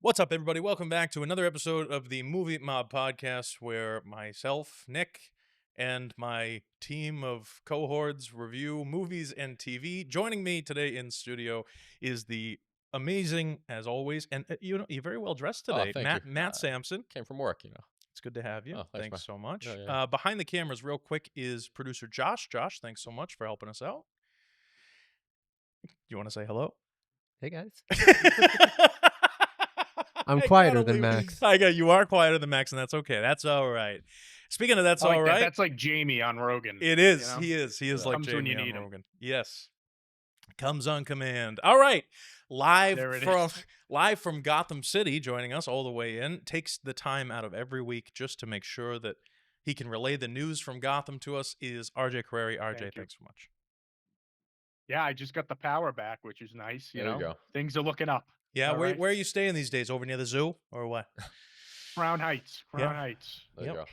What's up, everybody? Welcome back to another episode of the Movie Mob Podcast, where myself, Nick, and my team of cohorts review movies and TV. Joining me today in studio is the amazing, as always, and you're very well dressed Oh, today, thank you. Matt Sampson. Came from work, you know. It's good to have you. Oh, thanks, man. Thanks so much. Yeah. Behind the cameras, real quick, is producer Josh. Josh, thanks so much for helping us out. You want to say hello? Hey guys. I'm quieter than Max. You are quieter than Max, and that's okay. That's all right. Speaking of that's all right. That's like Jamie on Rogan. It is. You know? He is. He is like Comes when Jamie you on need him. Rogan. Yes. Comes on command. All right. Live from Gotham City, joining us all the way in. Takes the time out of every week just to make sure that he can relay the news from Gotham to us is RJ Carreri. RJ, thanks so much. Yeah, I just got the power back, which is nice. You There know, you go. Things are looking up. Yeah, All right. where are you staying these days? Over near the zoo or what? Crown Heights. Yeah. Heights. There you Yep.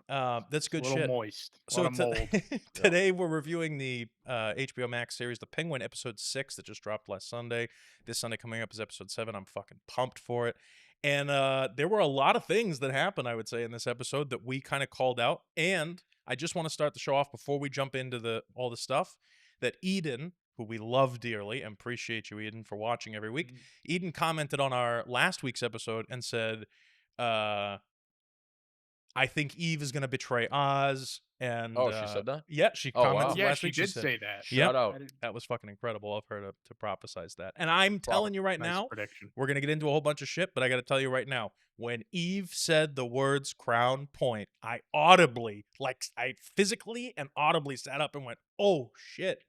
go. That's good a little shit. moist. A So lot of mold. today we're reviewing the HBO Max series, The Penguin, episode 6 that just dropped last Sunday. This Sunday coming up is episode 7. I'm fucking pumped for it. And there were a lot of things that happened, I would say, in this episode that we kind of called out. And I just want to start the show off before we jump into all the stuff that Eden, who we love dearly, and appreciate you, Eden, for watching every week. Eden commented on our last week's episode and said, I think Eve is going to betray Oz. And She said that? Yeah, she Oh, wow. commented Yeah, last she week. did said, say that. Yep. Shout out. That was fucking incredible of her to prophesize that. And I'm telling you right Nice now, prediction. we're going to get into a whole bunch of shit, but I got to tell you right now, when Eve said the words Crown Point, I physically and audibly sat up and went, oh shit.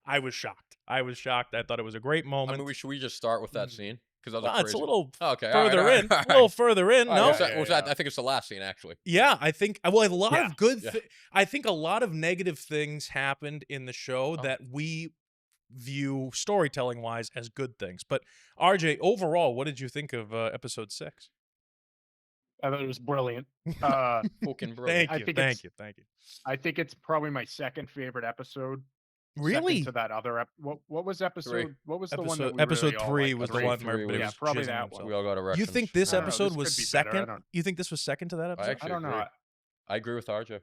I was shocked. I thought it was a great moment. I mean, should we just start with that scene? Because It's a little okay, further in. A little further in. No, I think it's the last scene, actually. yeah, I think. Well, a lot of good. Yeah. I think a lot of negative things happened in the show that we view storytelling wise as good things. But RJ, overall, what did you think of episode 6? I thought it was brilliant. Fucking brilliant. Thank you. I think it's probably my second favorite episode. Really? Second to that other what was episode? 3. What was the one that we episode really all 3 liked? was the 3 one where everybody yeah, was probably jizzing that himself. We all got erections. You think this I don't know, episode this was could be better, I second? don't- You think this was second to that episode? actually I don't know. agree. I agree with RJ.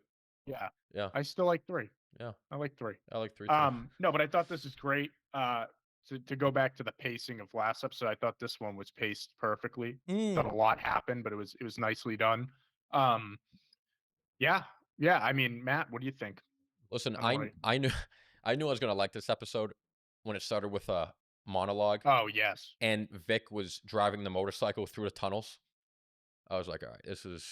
Yeah. Yeah. I still like 3. Yeah. I like 3. I like 3 too. No, but I thought this is great. To go back to the pacing of last episode, I thought this one was paced perfectly. Thought a lot happened, but it was nicely done. Yeah. I mean, Matt, what do you think? Listen, I'm right. I knew I was gonna like this episode when it started with a monologue, Oh yes. and Vic was driving the motorcycle through the tunnels. I was like, all right, this is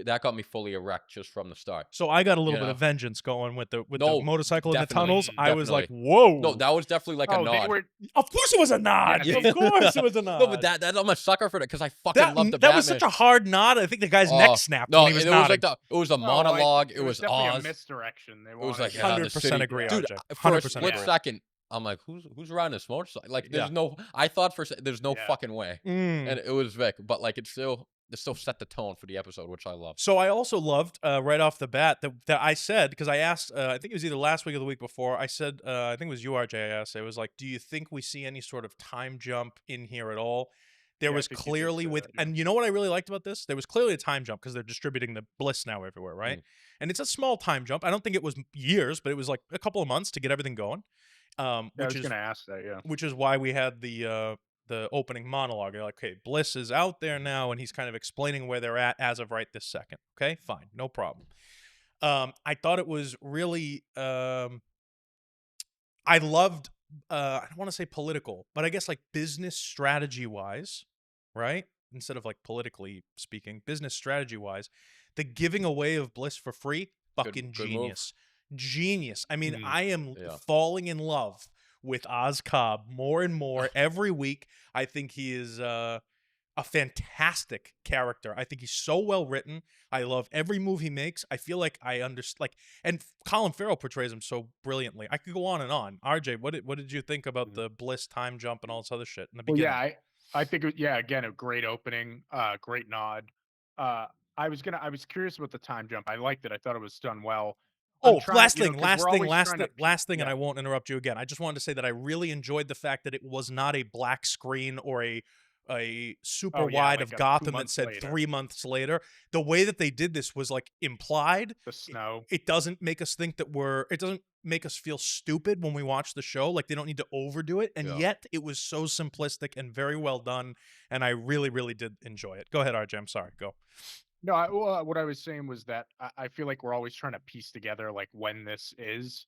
that got me fully erect just from the start. So I got a little You bit know? of vengeance going with the No, motorcycle in the definitely, tunnels. I was like, definitely. whoa. No, that was definitely like a Oh, they nod. were. Of course it was a nod. Yeah, Of course it was a nod. No, but that I'm a sucker for that because I fucking love the that Batman. was such a hard nod. I think the guy's neck snapped No, when he was it nodding. was a monologue. It was definitely Oz. a misdirection. They It was wanted like to- yeah, the 100% city. agree, Dude. RJ. For a 100% split agree. second, I'm like, who's riding this motorcycle? Like, there's Yeah. no. I thought there's no Yeah. fucking way, Mm. and it was Vic, but like it still set the tone for the episode, which I love. So I also loved right off the bat that I said, because I asked, I think it was either last week or the week before, I said, I think it was you, RJ, I asked, it was like, do you think we see any sort of time jump in here at all? There Yeah, I was think you did clearly say that, yeah. and you know what I really liked about this? There was clearly a time jump because they're distributing the Bliss now everywhere, right? And it's a small time jump. I don't think it was years, but it was like a couple of months to get everything going. I Which was is going to ask that. Yeah. which is why we had the opening monologue. They're like, okay, Bliss is out there now, and he's kind of explaining where they're at as of right this second. Okay, fine, no problem. I thought it was really, I loved, I don't want to say political, but I guess like business strategy wise, right? Instead of like politically speaking, business strategy wise, the giving away of Bliss for free, fucking good move. genius. Genius. I mean, Mm. I am Yeah. falling in love with Oz Cobb more and more every week. I think he is a fantastic character. I think he's so well written. I love every move he makes. I feel like I understand. And Colin Farrell portrays him so brilliantly. I could go on and on. RJ, what did you think about the Bliss time jump and all this other shit in the Well, beginning? yeah, I think again a great opening, great nod. I was curious about the time jump. I liked it. I thought it was done well. Oh, trying- last you know, thing, 'cause last we're thing, always last trying thing, to- last thing, and yeah. I won't interrupt you again. I just wanted to say that I really enjoyed the fact that it was not a black screen or a super Oh, yeah, wide like of a 2 Gotham that months said later. 3 months later. The way that they did this was like implied. The snow. It doesn't make us think that it doesn't make us feel stupid when we watch the show. Like they don't need to overdo it. And yet it was so simplistic and very well done. And I really, really did enjoy it. Go ahead, RJ. I'm sorry. Go. No, what I was saying was that I feel like we're always trying to piece together like when this is,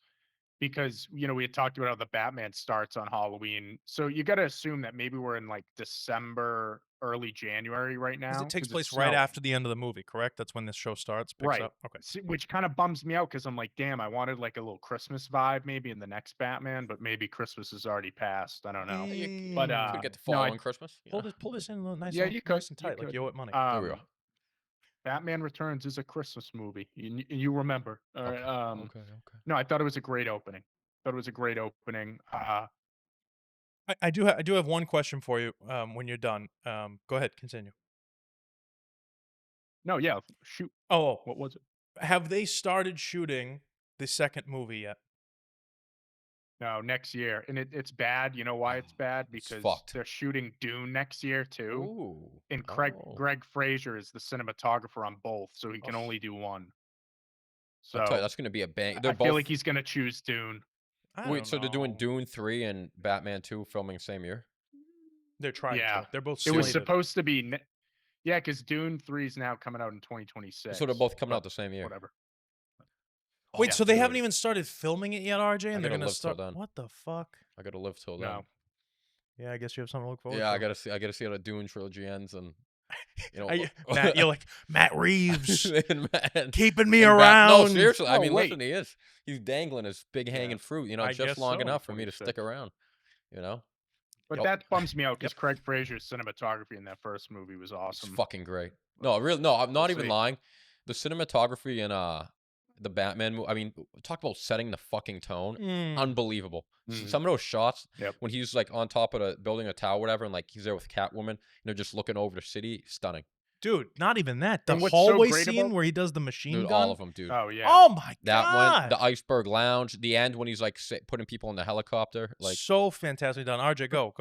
because we had talked about how the Batman starts on Halloween, so you got to assume that maybe we're in like December, early January right Because now, it takes it's place right snowing. after the end of the movie, correct? That's when this show starts, picks Right. up. Okay. Which kind of bums me out because I'm like, damn, I wanted like a little Christmas vibe maybe in the next Batman, but maybe Christmas is already passed. I don't know. But Could get the no, fall on Christmas. Pull this in a little nice, yeah, you could, nice and tight, like you owe it money. There we go. Batman Returns is a Christmas movie. You remember? All right. Okay. No, I thought it was a great opening. I do have one question for you. When you're done, go ahead, continue. No, yeah, shoot. Oh, What was it? have they started shooting the second movie yet? No, next year, and it's bad. You know why it's bad? It's Because fucked. they're shooting Dune next year too, Ooh. and Greg Fraser is the cinematographer on both, so he can only do one. So I'll tell you, that's gonna be a bang. They're I both. feel like he's gonna choose Dune. Wait, so they're doing know. Dune 3 and Batman 2 filming same year? They're trying Yeah. to. They're both It was slated. supposed to be, yeah, because Dune 3 is now coming out in 2026. So they're both coming but out the same year. Whatever. Wait, yeah, so they dude. haven't even started filming it yet, RJ? And they're gotta gonna live till start. then. What the fuck? I gotta live till then. No. Yeah, I guess you have something to look forward Yeah, to. I gotta see how the Dune trilogy ends, and Matt, you're like Matt Reeves, and keeping me and around. No, seriously. I Oh, mean, wait. listen, he is. He's dangling his big hanging fruit. I Just guess long so. enough for me to 26. stick around. But Yep. that bums me out because Craig Fraser's cinematography in that first movie was It's awesome. fucking great. No, really. No, I'm not We'll even see. lying. The cinematography in the Batman movie. I mean, talk about setting the fucking tone. Unbelievable. Some of those shots when he's like on top of the building, a tower, whatever, and like he's there with Catwoman, just looking over the city, stunning. Dude, not even that. The And what's so hallway great scene about- where he does the machine Dude, gun. all of them, dude. Oh yeah. Oh my That god. one, the Iceberg Lounge, the end when he's like putting people in the helicopter, like so fantastically done. RJ, go.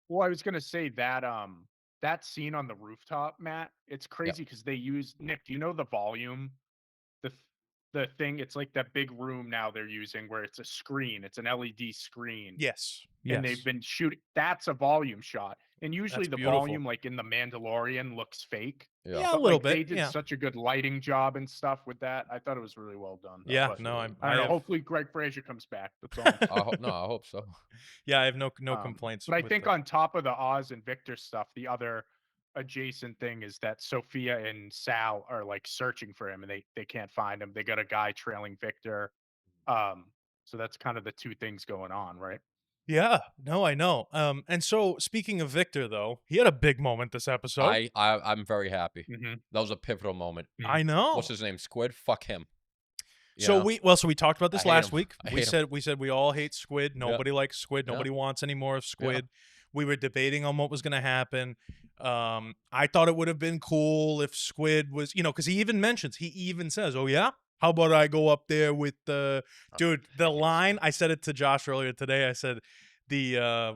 Well, I was gonna say that that scene on the rooftop, Matt, it's crazy because they use Nick. Do you know the volume? The thing, it's like that big room now they're using where it's a screen. It's an LED screen. Yes. And they've been shooting. That's a volume shot. And usually That's the beautiful. volume, like in The Mandalorian, looks fake. Yeah, a But, little like, bit. They did such a good lighting job and stuff with that. I thought it was really well done. Yeah, But no, I don't know. Hopefully Greg Fraser comes back. That's all. I hope so. Yeah, I have no complaints. But I with think that. on top of the Oz and Victor stuff, the other adjacent thing is that Sophia and Sal are like searching for him and they can't find him. They got a guy trailing Victor. So that's kind of the two things going on, right? Yeah, no, I know. And so speaking of Victor, though, he had a big moment this episode. I'm very happy. Mm-hmm. That was a pivotal moment. I know. What's his name? Squid? Fuck him. So we talked about this I hate last him. week. I We hate said we all hate Squid. Nobody likes Squid. Nobody wants any more of Squid. We were debating on what was going to happen. I thought it would have been cool if Squid was, because he even says, "Oh yeah, how about I go up there with the dude?" The line, I said it to Josh earlier today. I said the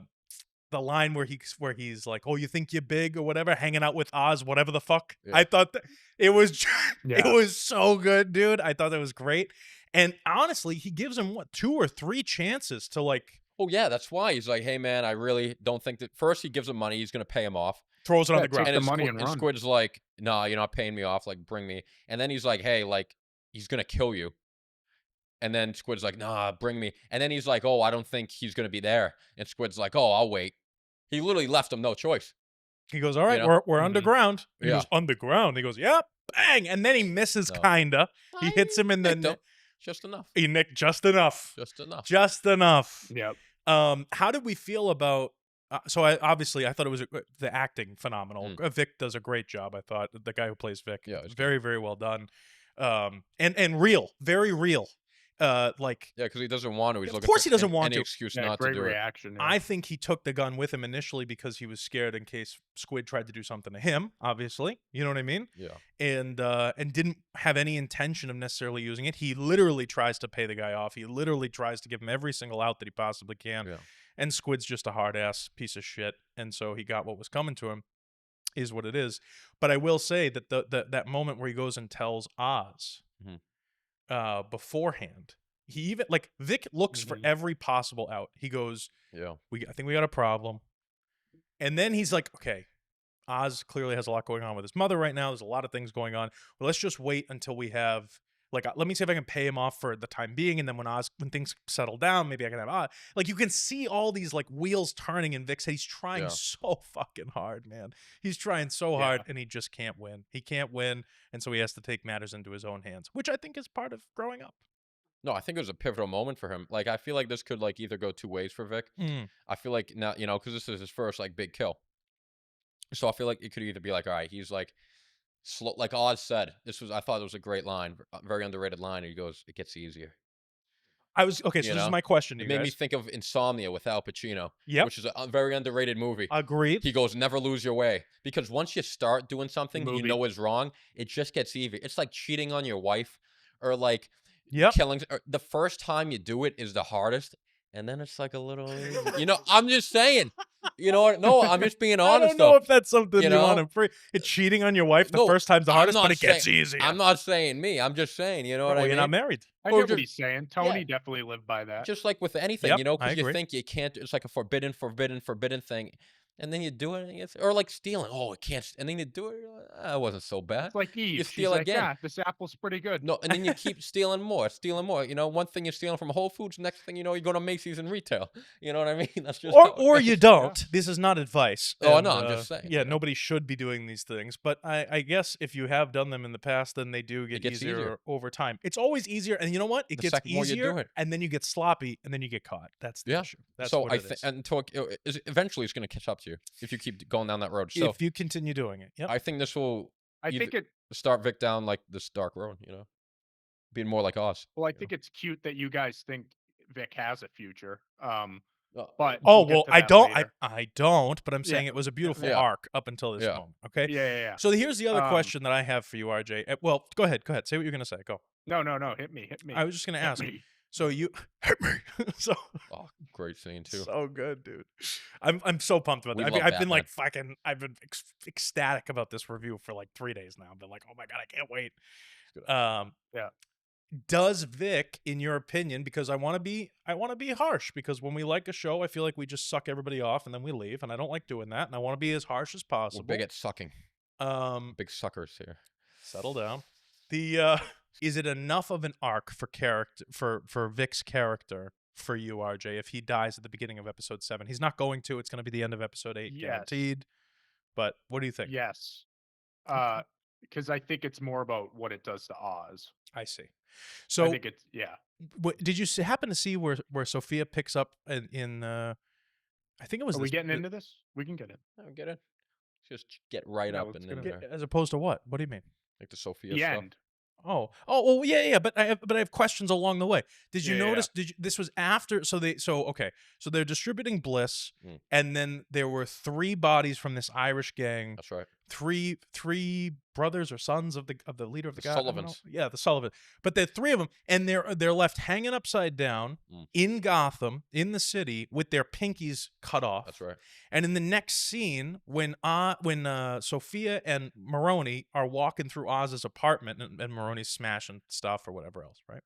line where he's like, "Oh, you think you're big or whatever, hanging out with Oz, whatever the fuck." Yeah. I thought that it was it was so good, dude. I thought that was great. And honestly, he gives him 2 or 3 chances to like. Oh yeah, that's why he's like, "Hey man, I really don't think that." First, he gives him money. He's gonna pay him off. Throws it on the ground. Take And the money and run. Squid's like, "No, you're not paying me off. Like, bring me." And then he's like, "Hey, like, he's gonna kill you." And then Squid's like, "Nah, bring me." And then he's like, "Oh, I don't think he's gonna be there." And Squid's like, "Oh, I'll wait." He literally left him no choice. He goes, "All right, we're underground." And he Yeah. goes, "Underground." He goes, "Yep." Bang, and then he misses No. kinda. He hits him in the Nicked him. Just enough. He nicked just enough. Just enough. Just enough. Yep. How did we feel about? So I thought it was the acting phenomenal. Vic does a great job. I thought the guy who plays Vic, Yeah, it's very very well done, and real, very real. like, Yeah, because he doesn't want to. He's of looking course for he doesn't want any to. excuse Yeah, not to great do it. reaction. Yeah. I think he took the gun with him initially because he was scared in case Squid tried to do something to him, obviously. You know what I mean? Yeah. And didn't have any intention of necessarily using it. He literally tries to pay the guy off. He literally tries to give him every single out that he possibly can. Yeah. And Squid's just a hard-ass piece of shit, and so he got what was coming to him, is what it is. But I will say that that moment where he goes and tells Oz beforehand, he even, like, Vic looks for every possible out. He goes, Yeah. I think we got a problem. And then he's like, okay, Oz clearly has a lot going on with his mother right now. There's a lot of things going on. Well, let's just wait until we have, like, let me see if I can pay him off for the time being. And then when things settle down, maybe I can have Oz. Like, you can see all these, like, wheels turning in Vic's head. He's trying so fucking hard, man. He's trying so hard, and he just can't win. He can't win. And so he has to take matters into his own hands, which I think is part of growing up. No, I think it was a pivotal moment for him. Like, I feel like this could, like, either go two ways for Vic. I feel like now, you know, because this is his first, like, big kill. So I feel like it could either be like, all right, he's like slow, like Oz said. I thought it was a great line, very underrated line. And he goes, "It gets easier." So this is my question to It you made guys. me think of Insomnia with Al Pacino, Yep. which is a very underrated movie. Agreed. He goes, "Never lose your way," because once you start doing something that you know is wrong, it just gets easier. It's like cheating on your wife, or like killing. Or the first time you do it is the hardest, and then it's like a little easy. You know, I'm just saying. You know what? No, I'm just being honest. I don't know if that's something you want to free. It's cheating on your wife the first time's the hardest, but it gets easier. I'm not saying me. I'm just saying, you know what I mean? You're not married. I get what he's saying. Tony definitely lived by that. Just like with anything, you know, because you think you can't. It's like a forbidden thing. And then you do it, and or like stealing. Oh, it can't. And then you do it. It wasn't so bad. It's like Eve. You steal again. Yeah, this apple's pretty good. No, and then you keep stealing more. You know, one thing you're stealing from Whole Foods, next thing you know, you go to Macy's and retail. You know what I mean? That's just or you don't. Yeah. This is not advice. Oh, no, I'm just saying. Yeah, nobody should be doing these things. But I guess if you have done them in the past, then they do get easier over time. It's always easier, and you know what? It gets easier, and then you get sloppy, and then you get caught. That's the issue. That's so what I think, eventually it's going to catch up to you if you keep going down that road. So if you continue doing it, I think this will. I think it start Vic down like this dark road, you know, being more like Oz. Well, I think it's cute that you guys think Vic has a future. But I don't. But I'm saying it was a beautiful arc up until this moment. Okay. Yeah. So here's the other question that I have for you, RJ. Well, go ahead. Say what you're gonna say. Go. No. Hit me. I was just gonna ask. So you hit me. So great scene too. So good, dude. I'm so pumped about that. I've been like I've been ecstatic about this review for like 3 days now. I've been like, oh my god, I can't wait. Yeah. Does Vic, in your opinion, because I want to be harsh, because when we like a show, I feel like we just suck everybody off and then we leave, and I don't like doing that, and I want to be as harsh as possible. We're big at sucking. Big suckers here. Settle down. Is it enough of an arc for Vic's character for you, RJ, if he dies at the beginning of episode 7? He's not going to. It's going to be the end of episode 8, guaranteed. But what do you think? Yes. Because I think it's more about what it does to Oz. I see. So I think it's did you happen to see where Sophia picks up in I think it was. Are we getting into this? We can get in. No, get in. Just get right up and then as opposed to what? What do you mean? Like the Sophia stuff. End. Oh, yeah. But I have questions along the way. Did you notice? This was after? So they're distributing Bliss, and then there were 3 bodies from this Irish gang. That's right. Three brothers or sons of the leader of the guy. Sullivans. Yeah, the Sullivans. But there are 3 of them, and they're left hanging upside down in Gotham, in the city, with their pinkies cut off. That's right. And in the next scene, when Sophia and Maroni are walking through Oz's apartment, and Maroni's smashing stuff or whatever else, right?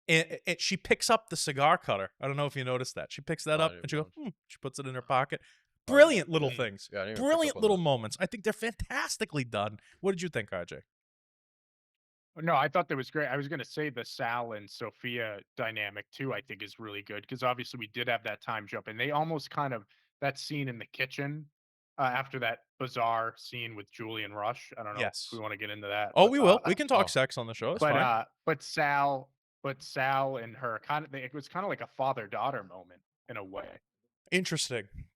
And she picks up the cigar cutter. I don't know if you noticed that. She picks that up and she goes, she puts it in her pocket. Brilliant little things. Yeah, brilliant little moments. I think they're fantastically done. What did you think, RJ? No, I thought that was great. I was going to say the Sal and Sophia dynamic too, I think is really good, because obviously we did have that time jump, and they almost kind of, that scene in the kitchen after that bizarre scene with Julie and Rush. I don't know if we want to get into that. Oh, we will. We can talk sex on the show. It's fine. But Sal and her it was kind of like a father-daughter moment in a way.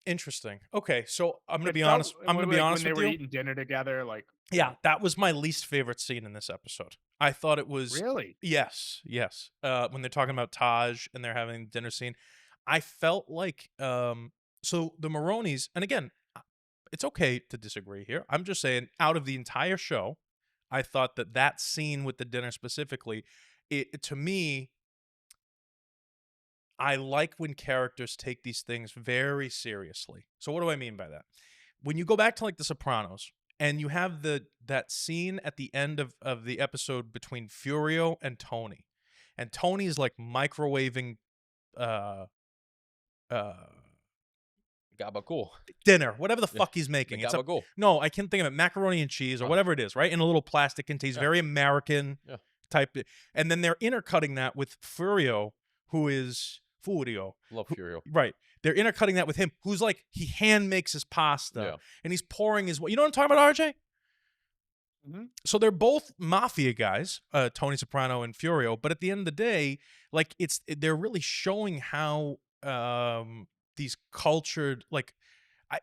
Interesting. Okay, so I'm gonna It be felt honest. I'm gonna be like when honest they with were you. eating dinner together, like, Yeah, that was my least favorite scene in this episode. I thought it was really? yes. When they're talking about Taj and they're having the dinner scene, I felt like so the Maronis, and again, it's okay to disagree here. I'm just saying, out of the entire show, I thought that scene with the dinner specifically, to me, I like when characters take these things very seriously. So what do I mean by that? When you go back to like The Sopranos and you have that scene at the end of the episode between Furio and Tony. And Tony's like microwaving uh uh Gabagool. dinner, whatever the Yeah, fuck he's the making. It's gabagool. no, I can't think of it. Macaroni and cheese or Oh. whatever it is, right? In a little plastic container. Yeah. Very American Yeah. type. And then they're intercutting that with Furio, who is Furio. Love Furio. Right. They're intercutting that with him, who's like, he hand makes his pasta Yeah. and he's pouring his, you know what I'm talking about, RJ? Mm-hmm. So they're both mafia guys, Tony Soprano and Furio, but at the end of the day, like they're really showing how these cultured, like,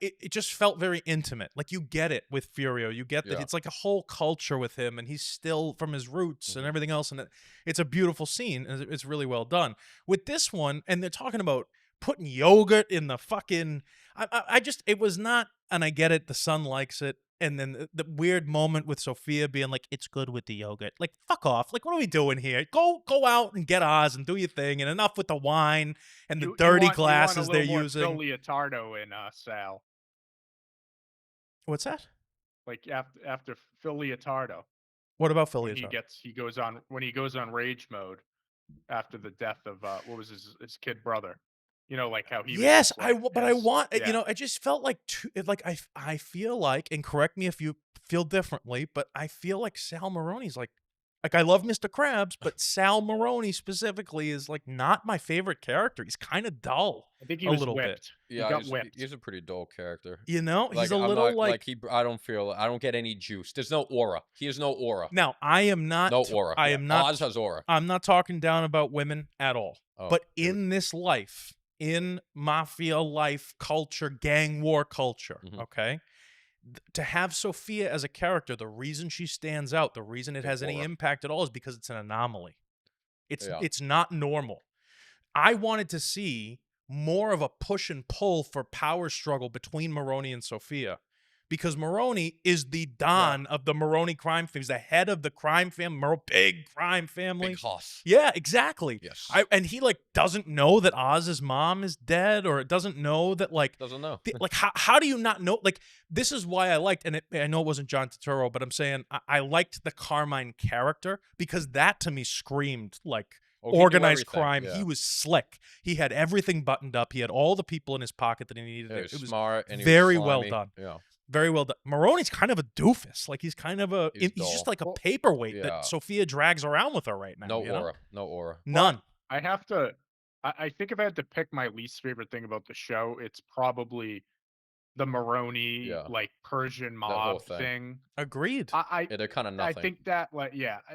it just felt very intimate. Like, you get it with Furio. You get that Yeah. it's like a whole culture with him, and he's still from his roots and Mhm. everything else. And it's a beautiful scene, and it's really well done. With this one, and they're talking about putting yogurt in the fucking. I just, it was not, and I get it. The son likes it. And then the weird moment with Sophia being like, "It's good with the yogurt." Like, fuck off. Like, what are we doing here? Go out and get Oz and do your thing. And enough with the wine and the dirty glasses they're using. Phil Leotardo in Sal. What's that? Like after Phil Leotardo. What about Phil When Leotardo? he goes on rage mode after the death of what was his kid brother. You know, like how he Yes, was just, like, but I want, yeah. you know, I just felt like like I feel like, and correct me if you feel differently, but I feel like Sal Maroni's like I love Mr. Krabs, but Sal Maroni specifically is like not my favorite character. He's kind of dull. I think he a was little bit. whipped. Yeah, he got whipped. he's a pretty dull character. You know, he's Like, a I'm little not, like I don't get any juice. There's no aura. He has no aura. now I am not No aura. I am not Oz has aura. I'm not talking down about women at all. Oh, but dude. in this life, in mafia life culture, gang war culture, Mhm. okay? To have Sophia as a character, the reason she stands out, the reason it Big has any aura. impact at all is because it's an anomaly. Yeah. It's not normal. I wanted to see more of a push and pull for power struggle between Maroni and Sophia. Because Maroni is the Don of the Maroni crime family. He's the head of the crime family, big crime family. Big hoss. Yeah, exactly. Yes. And he like doesn't know that Oz's mom is dead, or doesn't know that like Doesn't know. like how do you not know? Like, this is why I liked, and I know it wasn't John Turturro, but I'm saying I liked the Carmine character because that to me screamed like Oh, he knew organized everything, crime. yeah. He was slick. He had everything buttoned up. He had all the people in his pocket that he needed. Yeah, he It was was smart and he very was well slimy. done. Yeah. Very well done. Maroni's kind of a doofus. Like, he's kind of He's he's just dull. like a Well, paperweight yeah. that Sophia drags around with her right now. No you know? aura. No aura. None. I have to. I think if I had to pick my least favorite thing about the show, it's probably the Maroni Yeah. like Persian That whole mob thing. thing. Agreed. I Yeah, they're kind of I nothing. think that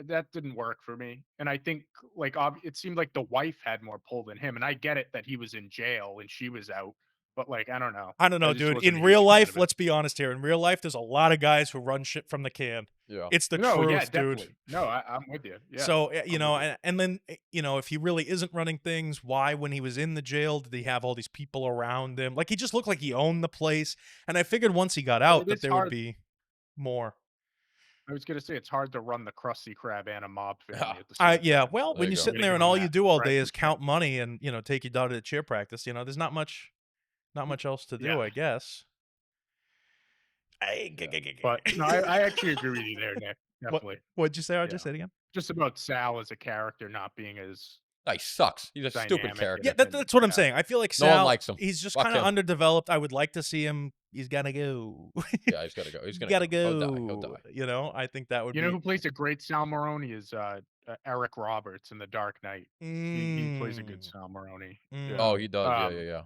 that didn't work for me, and I think like it seemed like the wife had more pull than him, and I get it that he was in jail and she was out, but like I don't know. I don't know, just dude. wasn't a In huge real fan life, of it. let's be honest here. In real life, there's a lot of guys who run shit from the can. Yeah. It's the no, truth, yeah, dude. definitely. No, I'm with you. Yeah. So, you I'm know, with you. and then, you know, if he really isn't running things, why, when he was in the jail, did he have all these people around him? Like, he just looked like he owned the place. And I figured once he got out it that is there would hard. be more. I was gonna say it's hard to run the Krusty Krab and a mob family Yeah. at the same Yeah, time. well, There when you you're go. sitting Way to there give and him all you that. do all Right, day for is sure. count money and, you know, take your daughter to cheer practice, you know, there's not much else to do, Yeah. I guess. But no, I actually agree with you there, Nick. Definitely. What'd you say? I Yeah. just say it again. Just about Sal as a character not being as He sucks. He's a stupid dynamic character. Yeah, and that's what I'm yeah. saying. I feel like No one Sal, likes him. he's just Fuck kind of him. underdeveloped. I would like to see him. He's gotta go. Yeah, he's got to go. He's Gotta He'll go. die. He'll die. You know, I think that would You be. know who plays a great Sal Maroni is Eric Roberts in The Dark Knight. He plays a good Sal Maroni. Mm. Yeah. Oh, he does. Um, Yeah.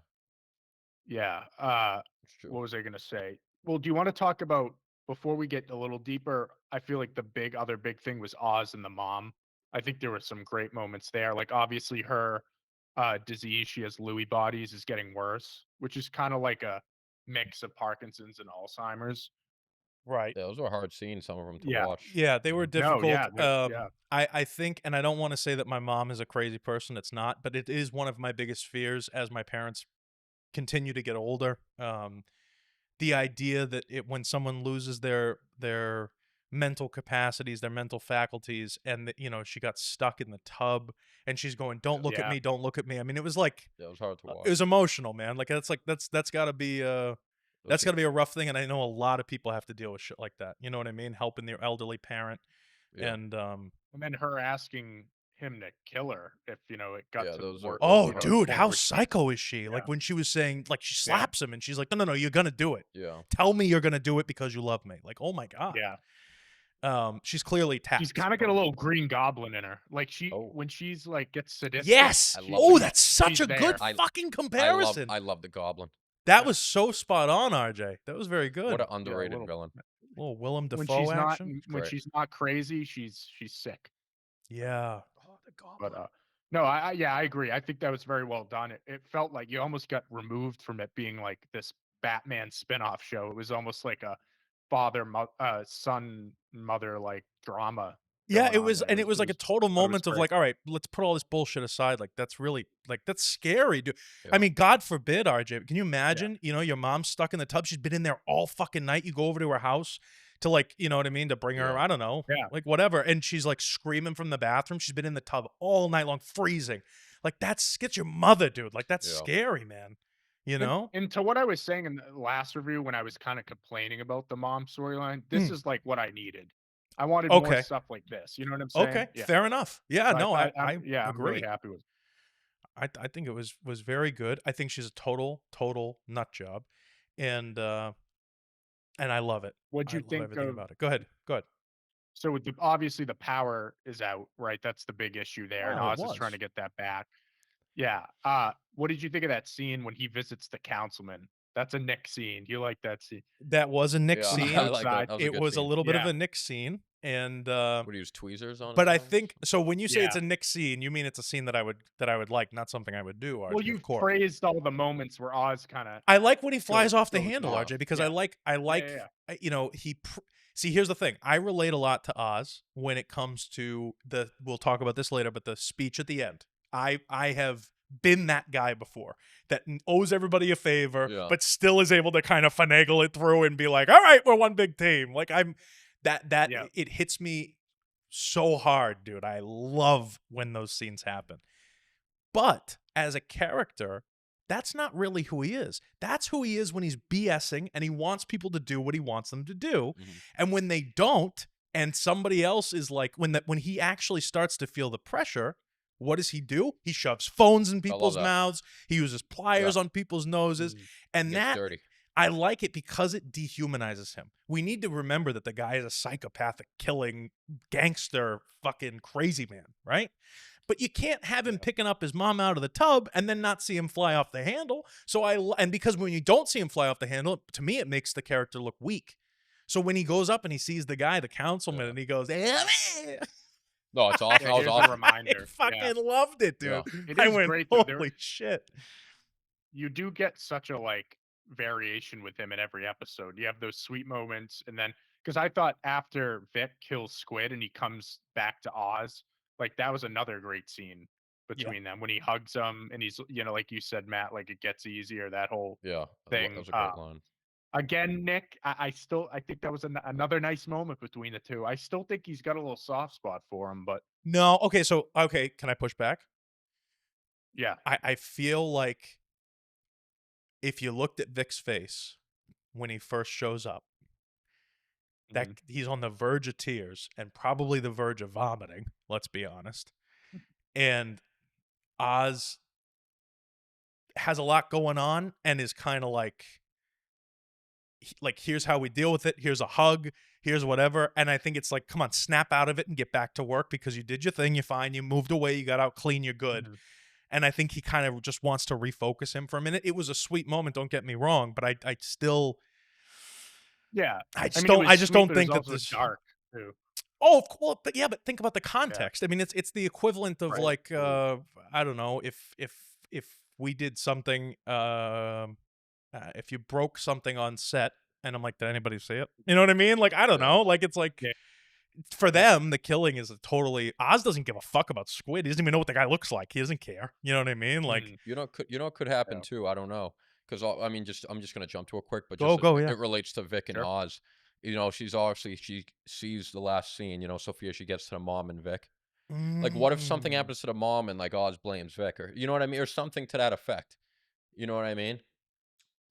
Yeah. It's true. What was I gonna say? Well, do you want to talk about before we get a little deeper? I feel like the other big thing was Oz and the mom. I think there were some great moments there. Like obviously her disease she has, Lewy bodies, is getting worse, which is kind of like a mix of Parkinson's and Alzheimer's. Right. Yeah, those were hard scenes, some of them to Yeah. watch. Yeah, they were No, difficult. yeah. I think, and I don't want to say that my mom is a crazy person. It's not, but it is one of my biggest fears as my parents continue to get older. The idea that when someone loses their mental capacities, their mental faculties, and that, she got stuck in the tub and she's going, "Don't look at Yeah. me, don't look at me." I mean, it was like Yeah, it was hard to watch. it was emotional, man. Like that's got to be that's got to be a rough thing, and I know a lot of people have to deal with shit like that. You know what I mean? Helping their elderly parent, Yeah. and then her asking him to kill her if it got Yeah, to those are- work. oh, hard. dude, point how where she's- psycho is she? Yeah. Like when she was saying, like she slaps him, and she's like, "No, you're gonna do it. Yeah. Tell me you're gonna do it because you love me." Like, oh my god. Yeah. She's clearly tapped. She's kind of got a little Green Goblin in her. Like Oh. when she's like gets sadistic. Yes. I love Oh, it. that's such She's a good there. fucking comparison. I love the Goblin. That was so spot on, RJ. That was very good. What an underrated little- villain. little Willem When Dafoe she's not action. when Great. she's not crazy, she's sick. Yeah. Oh, the Goblin. But no, I agree. I think that was very well done. It felt like you almost got removed from it being like this Batman spin-off show. It was almost like a son mother like drama. Yeah, going it on was, there. and it was like a total moment of great. like, all right, let's put all this bullshit aside. Like, that's really, like, that's scary, dude. Yeah. I mean, God forbid, RJ. Can you imagine? Your mom's stuck in the tub. She's been in there all fucking night. You go over to her house to, like, you know what I mean, to bring her. Yeah. I don't know, Yeah. like whatever. And she's like screaming from the bathroom. She's been in the tub all night long, freezing. Like gets your mother, dude. Like that's Yeah. scary, man. You know. And to what I was saying in the last review when I was kind of complaining about the mom storyline, this is like what I needed. I wanted more Okay. stuff like this. You know what I'm saying? Okay, Yeah. fair enough. Yeah, So no, I I'm agree. really happy with it. I think it was very good. I think she's a total nut job, and I love it. What'd you I love think everything of? about it? Go ahead. So with obviously the power is out, right? That's the big issue there. And Oh, it Oz is trying to was. get that back. Yeah. What did you think of that scene when he visits the councilman? That's a Nick scene. You like that scene? That was a Nick Yeah, scene. I like that. That was a It good was a scene. little bit of Yeah. a Nick scene, and Would he use tweezers on? but his I hands? think so. When you say it's Yeah. a Nick scene, you mean it's a scene that I would like, not something I would do. RJ, Well, of you've course. praised all the moments where Oz kind of. I like when he flies off the goes handle, off. RJ, because Yeah. I like Yeah. See, here's the thing. I relate a lot to Oz when it comes to we'll talk about this later, but the speech at the end. I have been that guy before that owes everybody a favor, Yeah. but still is able to kind of finagle it through and be like, all right, we're one big team. Like Yeah. it hits me so hard, dude. I love when those scenes happen. But as a character, that's not really who he is. That's who he is when he's BSing and he wants people to do what he wants them to do. Mhm. And when they don't, and somebody else is like, when he actually starts to feel the pressure, what does he do? He shoves phones in people's that. mouths. He uses pliers Yeah. on people's noses. Mm. And Gets that, dirty. I like it because it dehumanizes him. We need to remember that the guy is a psychopathic, killing, gangster, fucking crazy man, right? But you can't have him picking up his mom out of the tub and then not see him fly off the handle. And because when you don't see him fly off the handle, to me it makes the character look weak. So when he goes up and he sees the guy, the councilman, Yeah. and he goes, "Eh." No, it's awesome. Yeah, That was here's a awesome. reminder. I fucking loved it, dude. Yeah. It I is went, great, though. holy shit. You do get such a variation with him in every episode. You have those sweet moments, and then because I thought after Vic kills Squid and he comes back to Oz, that was another great scene between them when he hugs him and he's like you said, Matt, it gets easier, that whole Yeah, thing. that was a great line. Again, Nick, I think that was another nice moment between the two. I still think he's got a little soft spot for him, but No, okay, can I push back? yeah, I feel like if you looked at Vic's face when he first shows up, that he's on the verge of tears and probably the verge of vomiting, let's be honest. And Oz has a lot going on and is kind of like, here's how we deal with it. Here's a hug. Here's whatever. And I think it's like, come on, snap out of it and get back to work because you did your thing. You're fine. You moved away. You got out clean. You're good. Mhm. And I think he kind of just wants to refocus him for a minute. It was a sweet moment. Don't get me wrong, but I still, yeah. I just mean, it don't, was I just sweet, don't but it think was that also this. dark too. Oh, well, but yeah, but think about the context. I mean, it's the equivalent of like I don't know if we did something if you broke something on set and I'm like, did anybody see it? You know what I mean? Like I don't know. Like it's like for them the killing is a totally Oz doesn't give a fuck about Squid. He doesn't even know what the guy looks like. He doesn't care. You know what I mean? Like you know what could happen too. I don't know because I mean I'm just gonna jump to it quick, but go, yeah. it relates to Vic and Oz. You know, she's obviously she sees the last scene. You know, Sophia, she gets to the mom and Vic. Like, what if something happens to the mom and like Oz blames Vic, or you know what I mean, or something to that effect? You know what I mean?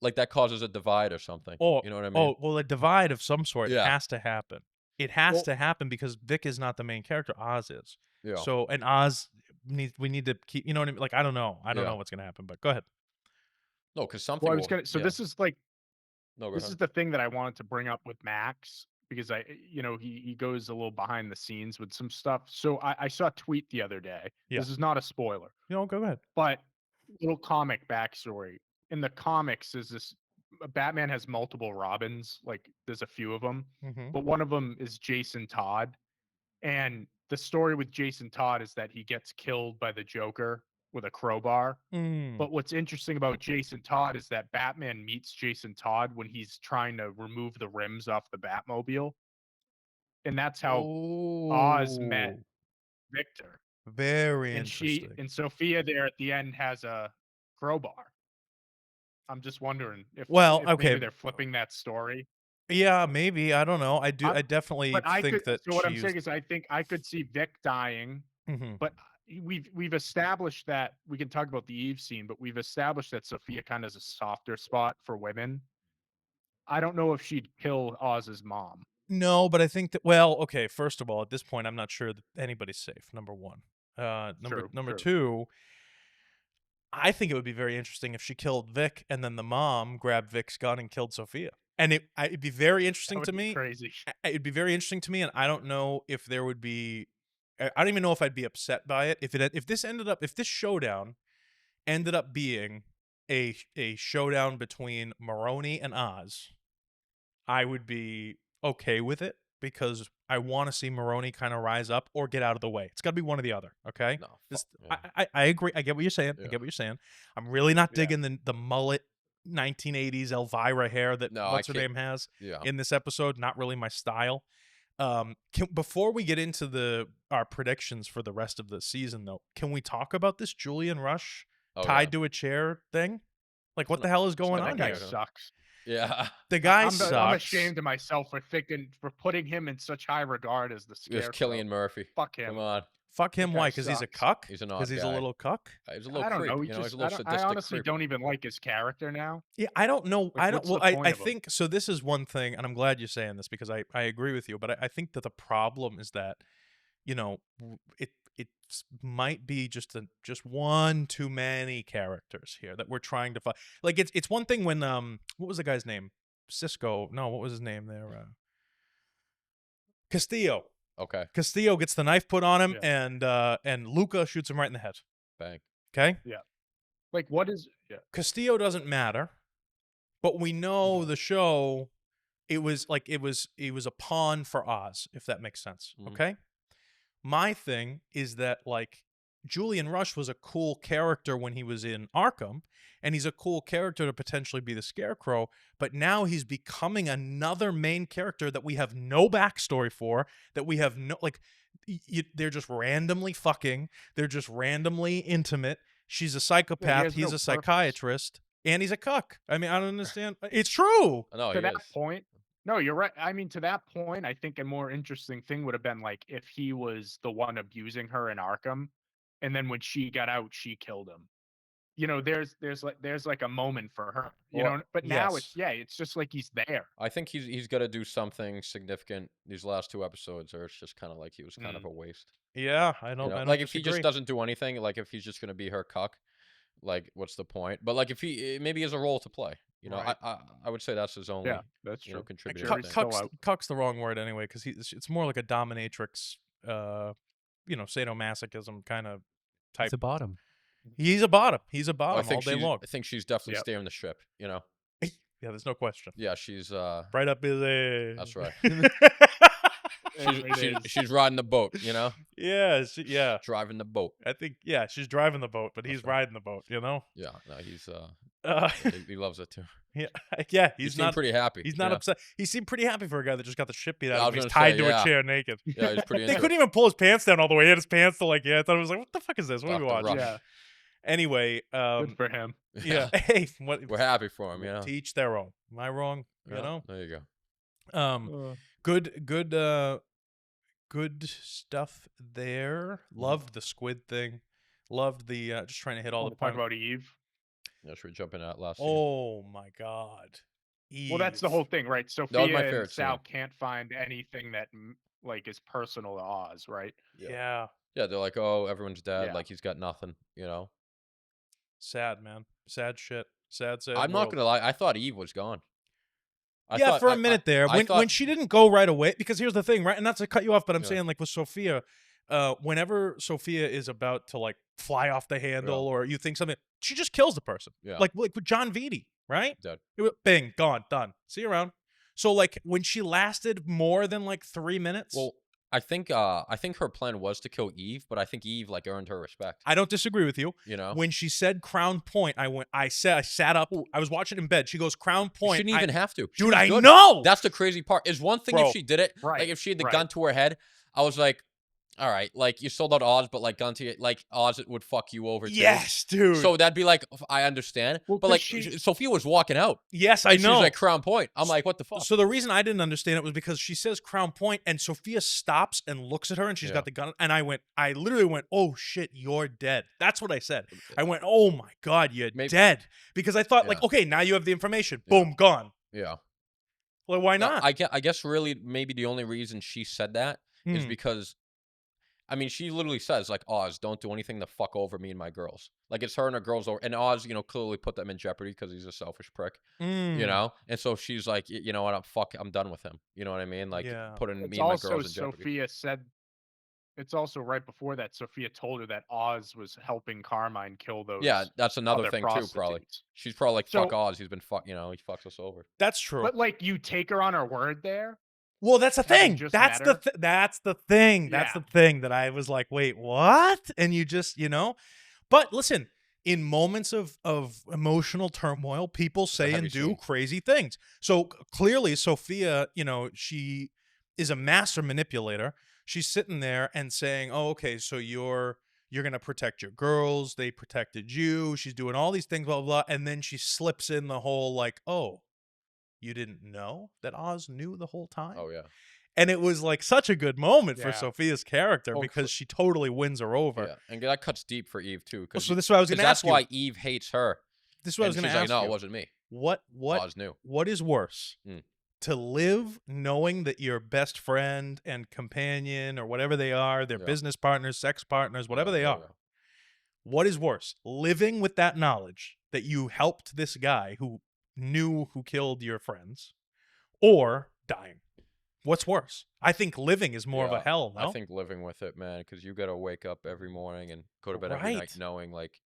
Like that causes a divide or something. You know what I mean? Oh, well, a divide of some sort Yeah. has to happen. It has to happen because Vic is not the main character. Oz is. Yeah. So, and Oz we need to keep. You know what I mean? Like I don't know. I don't know what's gonna happen. But go ahead. No, because something. Well, I was gonna. So this is like. No, go this ahead. is the thing that I wanted to bring up with Max because he goes a little behind the scenes with some stuff. So I saw a tweet the other day. Yeah. This is not a spoiler. Go ahead. But little comic backstory. In the comics, is this Batman has multiple Robins. Like there's a few of them, but one of them is Jason Todd. And the story with Jason Todd is that he gets killed by the Joker with a crowbar. But what's interesting about Jason Todd is that Batman meets Jason Todd when he's trying to remove the rims off the Batmobile. And that's how Oz met Victor. Very and interesting. And Sophia there at the end has a crowbar. I'm just wondering if maybe they're flipping that story. Yeah, maybe. I don't know. I definitely think that. So what I'm saying is, I think I could see Vic dying, but we've established that we can talk about the Eve scene, but we've established that Sophia kind of has a softer spot for women. I don't know if she'd kill Oz's mom. No, but I think that. Well, okay. First of all, at this point, I'm not sure that anybody's safe. Number one. Number two. I think it would be very interesting if she killed Vic and then the mom grabbed Vic's gun and killed Sophia. And it'd be very interesting to me. Crazy. It'd be very interesting to me, and I don't know if there would be. I don't even know if I'd be upset by it if this showdown ended up being a showdown between Maroni and Oz. I would be okay with it because I want to see Maroni kind of rise up or get out of the way. It's got to be one or the other. Okay. No, I agree. I get what you're saying. I get what you're saying. I'm really not digging the mullet 1980s Elvira hair that what's her name has in this episode. Not really my style. Before we get into our predictions for the rest of the season, though, can we talk about this Julian Rush tied to a chair thing? Like, what the hell is going on here? here? That guy sucks. Yeah, the guy sucks. I'm ashamed of myself for putting him in such high regard as the Scarecrow. It's Cillian Murphy. Fuck him. Come on. Fuck him. Why? Because he's a cuck. He's an odd guy. Because he's a little cuck. He's a little. I don't know. He's a little sadistic. I honestly don't even like his character now. Yeah, I don't know. Like, I don't. Well, I think so. This is one thing, and I'm glad you're saying this because I agree with you. But I think that the problem is that, it might be just one too many characters here that we're trying to find. Like it's one thing when what was the guy's name? Cisco. No, what was his name there? Castillo. Okay. Castillo gets the knife put on him, and Luca shoots him right in the head. Bang. Okay. Yeah. Like what is? Yeah. Castillo doesn't matter, but we know the show. It was a pawn for Oz, if that makes sense. Okay. My thing is that like Julian Rush was a cool character when he was in Arkham, and he's a cool character to potentially be the Scarecrow, but now he's becoming another main character that we have no backstory for, that we have no, like, they're just randomly fucking, they're just randomly intimate. She's a psychopath, he's a psychiatrist, and he's a cuck. I mean, I don't understand. It's true. No, to that point. No, you're right. I mean, to that point, I think a more interesting thing would have been like if he was the one abusing her in Arkham, and then when she got out, she killed him. There's like a moment for her, But now it's just like he's there. I think he's got to do something significant these last 2 episodes, or it's just kind of like he was kind of a waste. Yeah, I don't. Like if he just doesn't do anything, like if he's just gonna be her cuck, like what's the point? But like if he maybe has a role to play. Right. I would say that's his only. Yeah, that's true. Contributor. Cuck's the wrong word anyway, because it's more like a dominatrix, sadomasochism kind of type. It's a bottom. He's a bottom. He's a bottom all day long. I think she's definitely steering the ship. Yeah, there's no question. Yeah, she's right up his ass. That's right. She's riding the boat, you know? Yeah, Driving the boat. I think she's driving the boat, but he's That's right. riding the boat. You know? Yeah, no, he's Uh, he loves it too. yeah. He He's seemed not pretty happy. He's not yeah. upset. He seemed pretty happy for a guy that just got the shit beat out I of him. was He's gonna tied say, to a yeah. chair naked. Yeah, he's pretty. They into couldn't it. even pull his pants down all the way. He had his pants to like, I thought it was like, what the fuck is this? What are we Off the watching? rush. Yeah, Anyway, good for him. yeah. Hey, what? We're happy for him, you know. To each their own. Am I wrong? Yeah, You know. there you go. Good stuff there. Loved the squid thing. Loved the just trying to hit all We'll the talk points. about Eve. Yeah, should we jump in that last scene? Oh my god. Well, that's the Eve. whole thing, right? my Sophia and favorite Sal scene. can't find anything that like is personal to Oz, right? Yeah. Yeah, they're like, oh, everyone's dead. Yeah. Like he's got nothing, you know. Sad, man. Sad shit. Sad. I'm not gonna lie. I thought Eve was gone. For a minute there, when she didn't go right away, because here's the thing, right? And not to cut you off, but I'm saying like with Sophia, whenever Sophia is about to like fly off the handle or you think something, she just kills the person. Yeah. Like with John Vitti, right? Dead. Bing, gone, done. See you around. So like when she lasted more than like 3 minutes. Well, I think her plan was to kill Eve, but I think Eve like earned her respect. I don't disagree with you. You know, when she said Crown Point, I sat up. I was watching in bed. She goes Crown Point. She didn't even have to. Dude, I know. That's the crazy part. Is one thing Bro, if she did it, right, like if she had the right. gun to her head, I was like, all right, like you sold out Oz, but like gun to like Oz, it would fuck you over too. Yes, dude. So that'd be like, I understand, Well, but like she- Sophia was walking out. Yes, I And know. She's like Crown Point. I'm like, what the fuck? So the reason I didn't understand it was because she says Crown Point and Sophia stops and looks at her and she's got the gun. And I literally went, oh shit, you're dead. That's what I said. I went, oh my God, you're dead. Because I thought like, okay, now you have the information. Boom, gone. Yeah. Well, why not? I guess really maybe the only reason she said that is because, I mean, she literally says like, Oz, don't do anything to fuck over me and my girls. Like it's her and her girls over, and Oz, you know, clearly put them in jeopardy because he's a selfish prick, you know. And so she's like, you know what, I'm done with him. You know what I mean? Like putting me and my girls in jeopardy. Sophia said. It's also right before that Sophia told her that Oz was helping Carmine kill those. Yeah, that's another thing too. Probably she's probably like, fuck Oz. He's been he fucks us over. That's true. But like, you take her on her word there. Well, that's the thing. That's the thing. That's the thing that I was like, wait, what? And you just, you know. But listen, in moments of emotional turmoil, people say and do crazy things. So clearly, Sophia, you know, she is a master manipulator. She's sitting there and saying, "Oh, okay, so you're gonna protect your girls. They protected you." She's doing all these things, blah blah blah, and then she slips in the whole like, "Oh, you didn't know that Oz knew the whole time?" Oh yeah. And it was like such a good moment for Sophia's character because she totally wins her over. Yeah, and that cuts deep for Eve too. So this is what I was going to ask you. That's why Eve hates her. This is what I was going to ask you. No, it wasn't me. Oz knew. What is worse? To live knowing that your best friend and companion or whatever they are, their business partners, sex partners, whatever they are. What is worse? Living with that knowledge that you helped this guy who knew who killed your friends, or dying? What's worse? I think living is more of a hell, no? I think living with it, man, because you got to wake up every morning and go to bed every night knowing, like,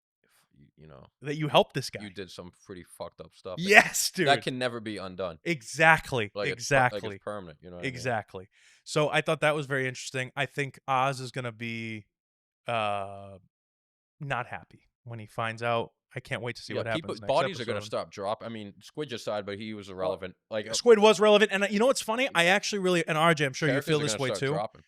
you know, that you helped this guy. You did some pretty fucked up stuff. Yes, dude. That can never be undone. Exactly. Like exactly. It's permanent. You know what exactly. I mean? So I thought that was very interesting. I think Oz is going to be not happy when he finds out. I can't wait to see what happens. People's bodies are going to stop dropping. I mean, Squid just died, but he was irrelevant. Like Squid was relevant, and you know what's funny? I actually really, and RJ, I'm sure you feel this way too. Dropping.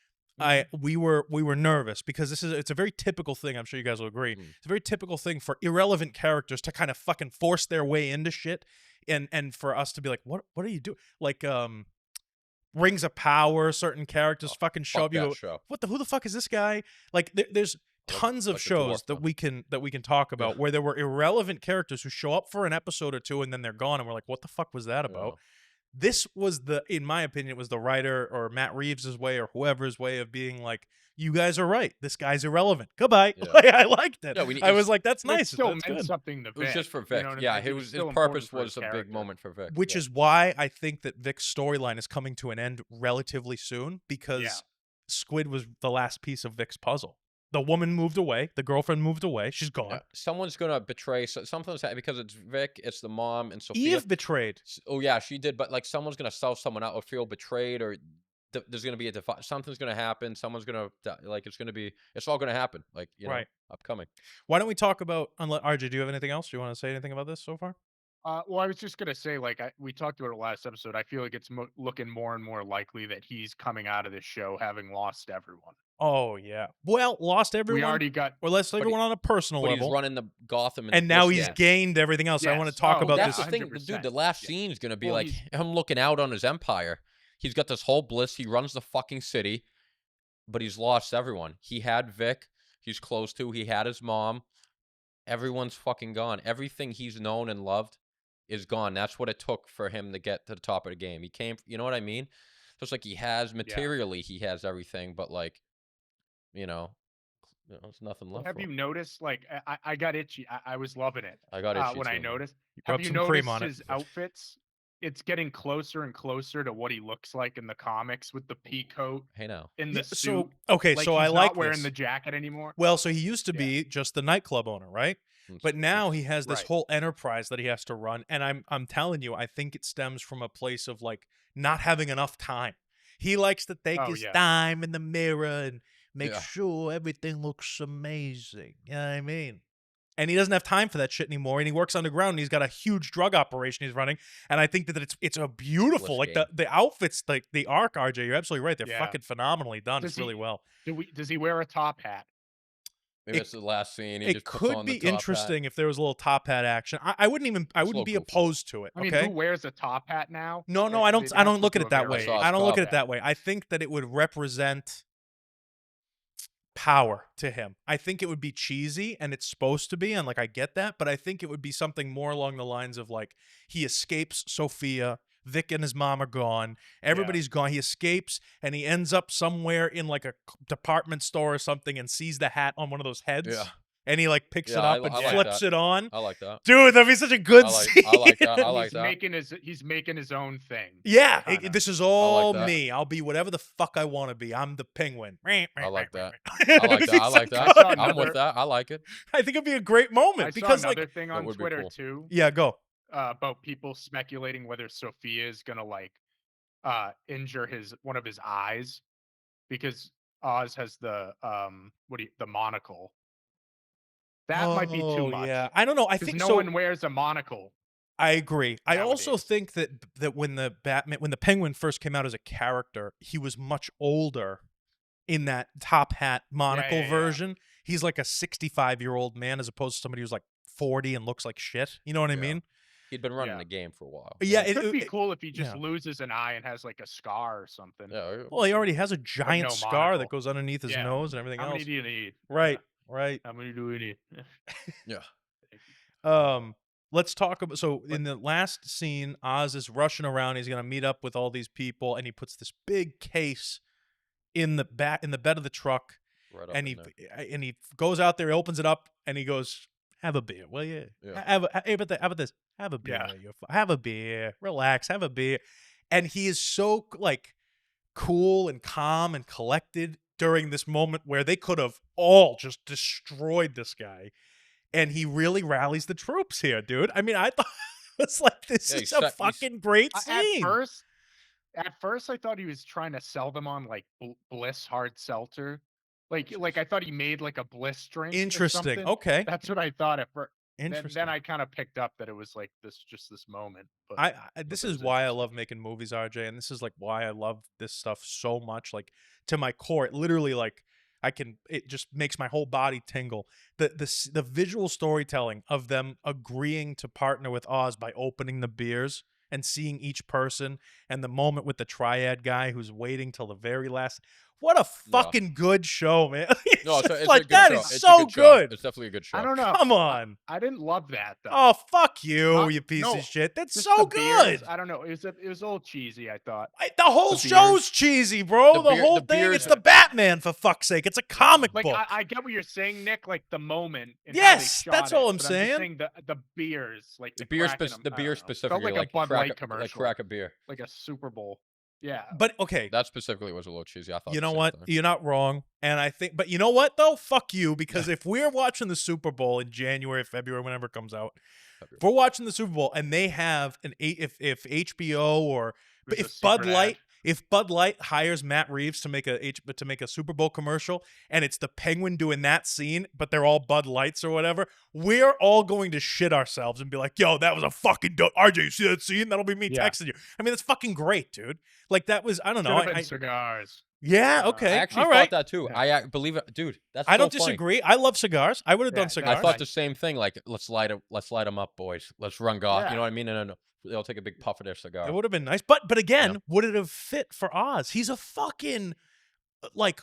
We were nervous because it's a very typical thing. I'm sure you guys will agree. It's a very typical thing for irrelevant characters to kind of fucking force their way into shit, and for us to be like, what are you doing? Like Rings of Power, certain characters fucking show up. You go, who the fuck is this guy? Like there's tons of shows that we can talk about where there were irrelevant characters who show up for an episode or two and then they're gone, and we're like, what the fuck was that about? This was in my opinion, it was the writer or Matt Reeves' way or whoever's way of being like, you guys are right. This guy's irrelevant. Goodbye. Yeah. Like, I liked it. Yeah, I was like, that's nice. It still meant good. Something to Vic. It was just for Vic. You know his purpose was a big moment for Vic. Which is why I think that Vic's storyline is coming to an end relatively soon, because Squid was the last piece of Vic's puzzle. The woman moved away. The girlfriend moved away. She's gone. Yeah. Someone's gonna betray. Something's because it's Vic, it's the mom, and Sophia. Eve betrayed. Oh yeah, she did. But like, someone's gonna sell someone out or feel betrayed, or there's gonna be something's gonna happen. Someone's gonna like it's all gonna happen. Like Right. upcoming. Why don't we talk about RJ? Do you have anything else? Do you want to say anything about this so far? Well, I was just gonna say, like we talked about it last episode. I feel like it's looking more and more likely that he's coming out of this show having lost everyone. Oh yeah. Well, lost everyone. We already got, or lost everyone on a personal But level. he's running the Gotham, and now Bliss he's gained everything else. I want to Yes. talk Oh, about that's this. the thing, 100%. dude. The last scene is gonna be Well, like him looking out on his empire. He's got this whole Bliss. He runs the fucking city, but he's lost everyone. He had Vic. He's close to. He had his mom. Everyone's fucking gone. Everything he's known and loved is gone. That's what it took for him to get to the top of the game. He came. You know what I mean? So it's like he has materially, he has everything, but like, there's nothing left. Have you noticed? Like, I got itchy. I was loving it. I got itchy when too, I man. noticed. Rub Have you some cream noticed on it. his outfits? It's getting closer and closer to what he looks like in the comics with the pea coat Hey now. in the Yeah, suit. so okay, Like, so I he's like not wearing this. the jacket anymore. Well, so he used to Yeah. be just the nightclub owner, right? But now he has this Right. whole enterprise that he has to run, and I'm telling you, I think it stems from a place of like not having enough time. He likes to take his time in the mirror and make sure everything looks amazing. You know what I mean? And he doesn't have time for that shit anymore. And he works underground. And he's got a huge drug operation he's running. And I think that it's a beautiful, Bliss like the outfits, like the arc. RJ, you're absolutely right. They're Yeah. fucking phenomenally done. Does It's really well. Does he wear a top hat? Maybe it's the last scene. He It just puts could on the be top hat. interesting if there was a little top hat action. I wouldn't be goofy. opposed to it. I mean, Okay. who wears a top hat now? No, They'd I don't. I have don't to look at do it a that very- way. saw I don't look at it top that way. I think that it would represent power to him. I think it would be cheesy, and it's supposed to be, and like I get that, but I think it would be something more along the lines of like he escapes Sophia. Vic and his mom are gone. Everybody's gone. He escapes, and he ends up somewhere in like a department store or something, and sees the hat on one of those heads. Yeah. And he like picks it Yeah, up and I like flips that. it on. I like that. Dude, that'd be such a good I scene. like that. I like He's that. he's making his own thing. Yeah, Kinda. this is all that. me. I'll be whatever the fuck I want to be. I'm the penguin. I like that. I I like that. I like that. saw I'm another- with that. I like it. I think it'd be a great moment I because saw like another thing on would be Twitter cool. too yeah, go. about people speculating whether Sophia is gonna like injure one of his eyes because Oz has the the monocle. That might be too much. Yeah, I don't know. I Because think no so. one wears a monocle. I agree. I also nowadays. think that when the Penguin first came out as a character, he was much older in that top hat monocle yeah. version. He's like a 65-year-old man as opposed to somebody who's like 40 and looks like shit. You know what I Yeah. mean? He'd been running Yeah. the game for a while. Yeah, It could be cool if he just yeah. loses an eye and has like a scar or something. Yeah. Well, he already has a giant no scar monocle. that goes underneath his Yeah. nose and everything How else. many do you need? Right, right. How many do we need? Yeah. Let's talk about. So in the last scene, Oz is rushing around. He's gonna meet up with all these people, and he puts this big case in the bed of the truck, Right up and in there. he goes out there, he opens it up, and he goes, "Have a beer, will you? Yeah. How about this? Have a beer. Yeah. Have a beer. Relax. Have a beer." And he is so like cool and calm and collected during this moment where they could have all just destroyed this guy. And he really rallies the troops here, dude. I mean, I thought it was like, this Yeah, is a fucking great scene. At first, I thought he was trying to sell them on like Bliss hard seltzer. Like I thought he made like a Bliss drink. or Interesting. something. Okay. That's what I thought at first. Interesting. Then I kind of picked up that it was like this moment. But this it is was why I interesting. love making movies, RJ, and this is like why I love this stuff so much. Like to my core, it literally like it just makes my whole body tingle. The visual storytelling of them agreeing to partner with Oz by opening the beers and seeing each person, and the moment with the triad guy who's waiting till the very last. What a fucking good show, man! No, It's it's like a good that show. is It's a so good show. good. It's definitely a good show. I don't know. Come on. I didn't love that though. Oh, fuck you, Not- you piece no, of shit. That's Just so the beers, good. I don't know. It was a little cheesy. I thought. The whole The show's cheesy, bro. The The, beer- whole the thing. beers- It's the Batman, for fuck's sake. It's a comic Like book. I get what you're saying, Nick. Like the moment. And Yes, how they that's shot all it, I'm but saying. The beers, like The beer, cracking 'em, the I beer don't know. specifically, Felt like a Bud crack Light commercial, like crack a beer. like a Super Bowl. Yeah. But okay, That specifically was a little cheesy. I thought. you the know same what? thing. You're not wrong. And I think, but you know what though? Fuck you, because if we're watching the Super Bowl in January, February, whenever it comes out, if we're watching the Super Bowl and they have if HBO or There's a if Bud secret Light, ad. If Bud Light hires Matt Reeves to make a Super Bowl commercial, and it's the Penguin doing that scene, but they're all Bud Lights or whatever, we're all going to shit ourselves and be like, "Yo, that was a fucking dope." RJ, you see that scene? That'll be me texting you. I mean, that's fucking great, dude. Like that was, I don't know. Should have been cigars. Yeah, okay. I actually all thought right. that too. Yeah. I believe it, dude. That's I don't so funny. disagree. I love cigars. I would have Yeah, done cigars. I thought the same thing. Like, let's light them up, boys. Let's run goth. Yeah. You know what I mean? And they'll take a big puff of their cigar. It would have been nice. But again, would it have fit for Oz? He's a fucking like,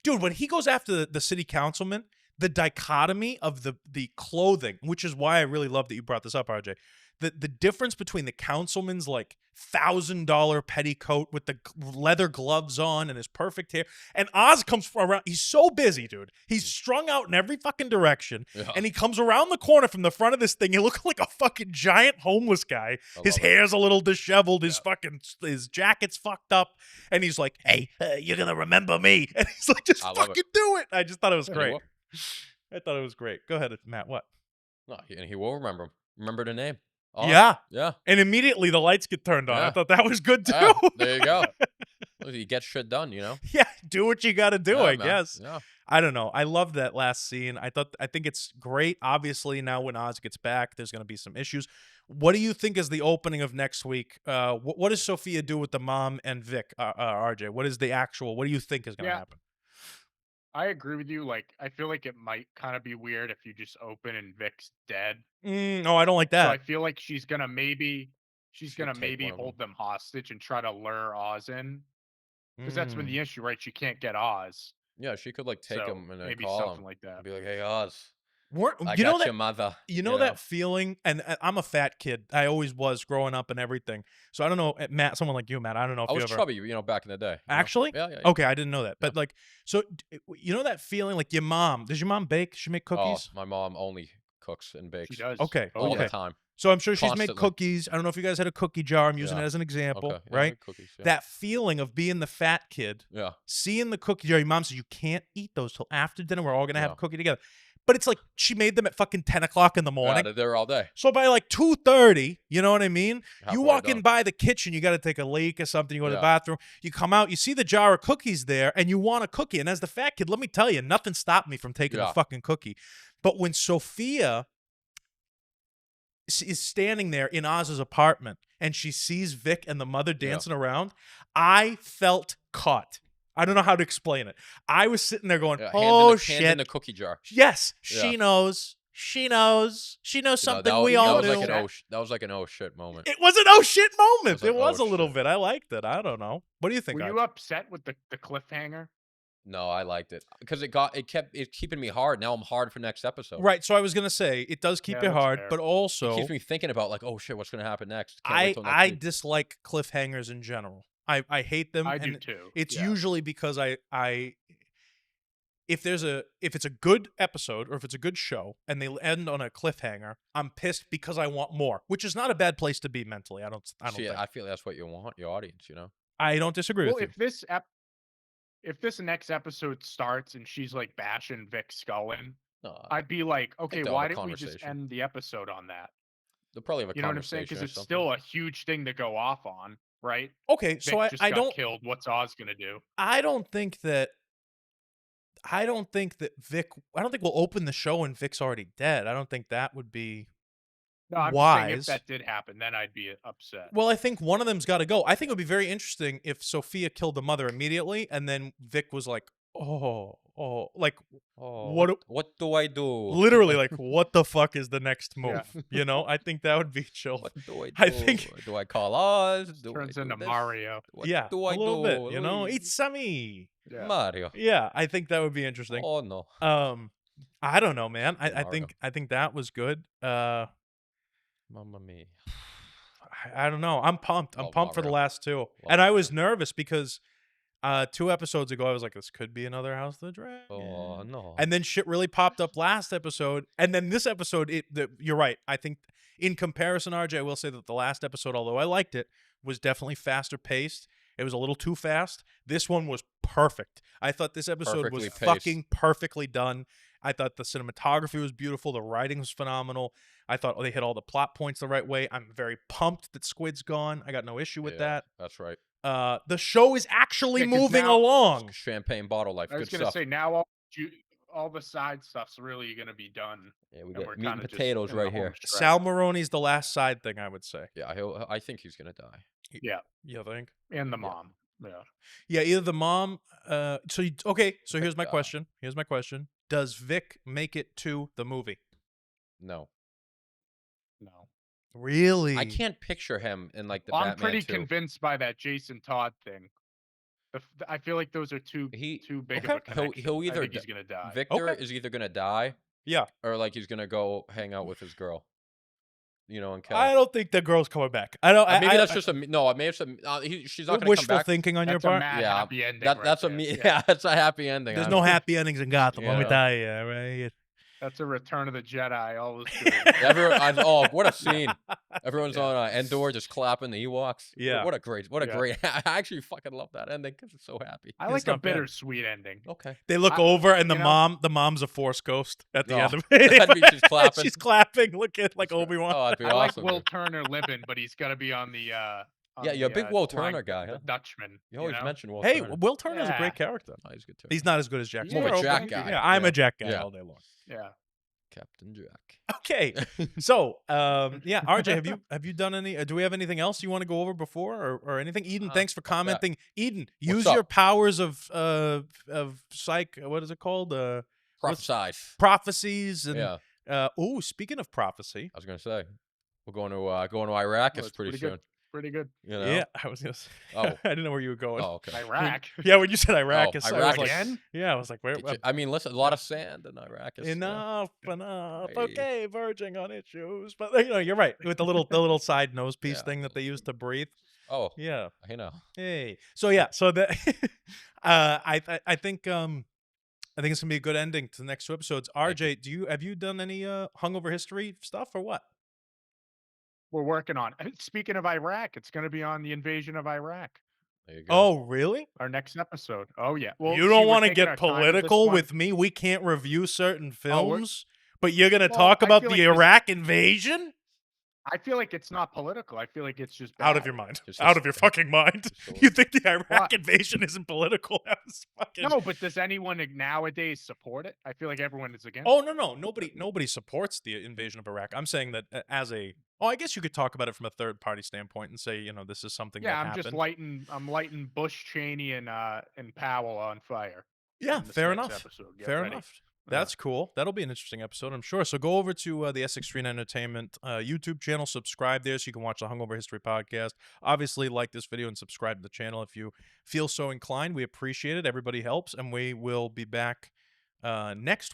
dude. When he goes after the city councilman, the dichotomy of the clothing, which is why I really love that you brought this up, RJ. The difference between the councilman's like $1,000 petticoat with the leather gloves on and his perfect hair, and Oz comes around. He's so busy, dude. He's strung out in every fucking direction, and he comes around the corner from the front of this thing. He looks like a fucking giant homeless guy. His hair's a little disheveled. His jacket's fucked up, and he's like, "Hey, you're gonna remember me." And he's like, "Just fucking do it." I just thought it was great. I thought it was great. Go ahead, Matt. What? No, and he will remember him. Remember the name. Oh, yeah. Yeah. And immediately the lights get turned on. Yeah. I thought that was good too. Yeah, there you go. You get shit done, you know? Yeah, do what you got to do, Yeah, I man. guess. Yeah. I don't know. I love that last scene. I think it's great. Obviously, now when Oz gets back, there's going to be some issues. What do you think is the opening of next week? What does Sophia do with the mom and Vic, RJ? What is the actual, what do you think is going to happen? I agree with you. Like, I feel like it might kind of be weird if you just open and Vic's dead. No, I don't like that. So I feel like she's gonna maybe hold them hostage and try to lure Oz in, because that's been the issue, right? She can't get Oz. Yeah, she could like take him and then maybe call something him like that. and be like, "Hey, Oz, I you know got that your mother." You know that feeling, and I'm a fat kid. I always was growing up and everything. So I don't know, Matt, someone like you, Matt, I don't know if I you was ever... chubby, you know, back in the day. Actually? Yeah. Okay, I didn't know that. But like, so you know that feeling, like your mom, does your mom bake? Does she make cookies? Oh, my mom only cooks and bakes. She does. Okay. All the time. So I'm sure she's made Constantly. cookies. I don't know if you guys had a cookie jar. I'm using it as an example, Okay. Yeah, right? make cookies, yeah. That feeling of being the fat kid, seeing the cookie jar. Your mom says, you can't eat those till after dinner. We're all going to have a cookie together. But it's like she made them at fucking 10 o'clock in the morning. Yeah, they're there all day. So by like 2:30, you know what I mean? Halfway you walk in done. by the kitchen, you got to take a leak or something. You go to the bathroom. You come out, you see the jar of cookies there, and you want a cookie. And as the fat kid, let me tell you, nothing stopped me from taking the fucking cookie. But when Sophia is standing there in Oz's apartment and she sees Vic and the mother dancing around, I felt caught. I don't know how to explain it. I was sitting there going, "Oh shit!" Hand in the cookie jar. Yes, she knows. She knows. She knows something we all knew. That was like an oh shit moment. It was an oh shit moment. It was a little bit. I liked it. I don't know. What do you think? Were you upset with the cliffhanger? No, I liked it because it kept keeping me hard. Now I'm hard for next episode. Right. So I was gonna say it does keep you hard, but also it keeps me thinking about like, oh shit, what's gonna happen next? I dislike cliffhangers in general. I hate them. I do too. It's usually because if it's a good episode or if it's a good show and they end on a cliffhanger, I'm pissed because I want more, which is not a bad place to be mentally. I don't think. I feel that's what you want, your audience, you know. I don't disagree with you. If this next episode starts and she's like bashing Vic skull in, I'd be like, okay, why didn't we just end the episode on that? They'll probably have a conversation. You know what I'm saying? Because it's still a huge thing to go off on, right? Okay, Vic so I got don't killed. What's Oz gonna do? I don't think that Vic. I don't think we'll open the show and Vic's already dead. I don't think that would be I'm wise. saying if that did happen, then I'd be upset. Well, I think one of them's got to go. I think it would be very interesting if Sophia killed the mother immediately, and then Vic was like, what do I do? Literally, like, what the fuck is the next move? You know, I think that would be chill. What do I do? I think do I call Oz? Turns into Mario. What do I a little do? bit. You know, it's me. Yeah. Mario. Yeah, I think that would be interesting. Oh no. I don't know, man. I think that was good. Mamma mia. I don't know. I'm pumped. I'm pumped for the last two. And I was nervous because 2 episodes ago I was like, this could be another House of the Dragon. Oh no. And then shit really popped up last episode. And then this episode, you're right. I think in comparison, RJ, I will say that the last episode, although I liked it, was definitely faster paced. It was a little too fast. This one was perfect. I thought this episode was fucking perfectly done. I thought the cinematography was beautiful. The writing was phenomenal. I thought they hit all the plot points the right way. I'm very pumped that Squid's gone. I got no issue with that. That's right. the show is actually Yeah, 'cause moving now- along. Champagne bottle life. I was Good gonna stuff. say now all the side stuff's really gonna be done. Yeah, we and got we're meat and kinda just potatoes in the right here. home stretch. Sal Maroni's the last side thing, I would say. Yeah, I think he's gonna die. Yeah, You think? and the Yeah. mom. Yeah. Yeah, either the mom. So okay. So here's my die. question. Here's my question. Does Vic make it to the movie? No, No. Really? I can't picture him in like the I'm Batman pretty 2. convinced by that Jason Todd thing. I feel like those are too big of Okay. a connection. He'll either I think he's gonna die. Victor Okay. is either gonna die Yeah. or like he's gonna go hang out with his girl. And kill. I don't think the girl's coming back. I don't. Maybe that's just no. Maybe she's not gonna come wishful back. thinking on your That's a part. mad Yeah, happy ending. That's right a there. me. Yeah, that's a happy ending. There's I no don't- happy endings in Gotham. Let me Yeah. tell you, right? That's a Return of the Jedi. All those. Oh, what a scene! Everyone's Yeah. on Endor just clapping the Ewoks. Yeah. What a great. Yeah. I actually fucking love that ending because it's so happy. I It's like a not bad. bittersweet ending. Okay. They look I- over, and the you know- mom's a Force ghost at the Oh, end of it. that'd be she's clapping. She's clapping, looking like Obi-Wan. Oh, that'd be I like awesome. Will Turner living, but he's gonna be on the. Yeah, you're a big Will Turner guy, the huh? Dutchman. You always know? mention Will Hey, Turner. Will Turner's a Yeah. great character. Oh, he's good too. He's not as good as Jack. He's more of a Sparrow, Jack but guy. Yeah, I'm Yeah. a Jack guy Yeah. all day long. Yeah. Captain Jack. Okay, so yeah, RJ, have you done any? Do we have anything else you want to go over before or anything? Eden, thanks for commenting. Eden, use up? your powers of psych. What is it called? Prophesize. Prophecies and Yeah, speaking of prophecy, I was gonna say we're going to Iraq. Oh, It's it's pretty pretty soon. good. Pretty good. You know? yeah, I was gonna say. Oh. I didn't know where you were going. Oh, okay. Iraq. Yeah, when you said Iraq, Oh, I was Iraq like, again? yeah, I was like, where? I mean, listen, a lot of sand in Iraq. Enough. Hey. Okay, verging on issues, but you're right with the little side nose piece Yeah. thing that they use to breathe. Oh, Yeah. you know. Hey. So yeah. So that I think it's gonna be a good ending to the next two episodes. RJ, have you done any hungover history stuff or what? We're working on. Speaking of Iraq, it's going to be on the invasion of Iraq. There you go. Oh, really? Our next episode. Oh yeah. Well, You see, don't we're want to taking get our time this political month. with me? We can't review certain Oh, we're- films, but you're gonna Well, talk I about feel the like this- Iraq invasion? I feel like it's not political. I feel like it's just Out of bad. your mind. Just Out his- of your fucking mind. his You think the Iraq What? invasion isn't political? That was fucking... No, but does anyone nowadays support it? I feel like everyone is against. Oh no, nobody supports the invasion of Iraq. I'm saying that as a I guess you could talk about it from a third party standpoint and say, this is something yeah, that I'm happened. just lighting Bush, Cheney, and Powell on fire. Yeah, in this fair next enough. episode. Get Fair ready. enough. That's cool. That'll be an interesting episode, I'm sure. So go over to the Essex Screen Entertainment YouTube channel, subscribe there so you can watch the Hungover History podcast. Obviously, like this video and subscribe to the channel if you feel so inclined. We appreciate it. Everybody helps, and we will be back next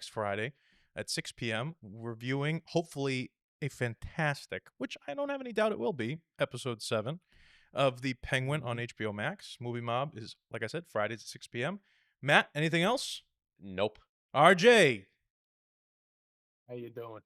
Friday at 6 p.m. reviewing, hopefully, a fantastic, which I don't have any doubt it will be, episode 7 of The Penguin on HBO Max. Movie Mob is, like I said, Fridays at 6 p.m. Matt, anything else? Nope. RJ. How you doing?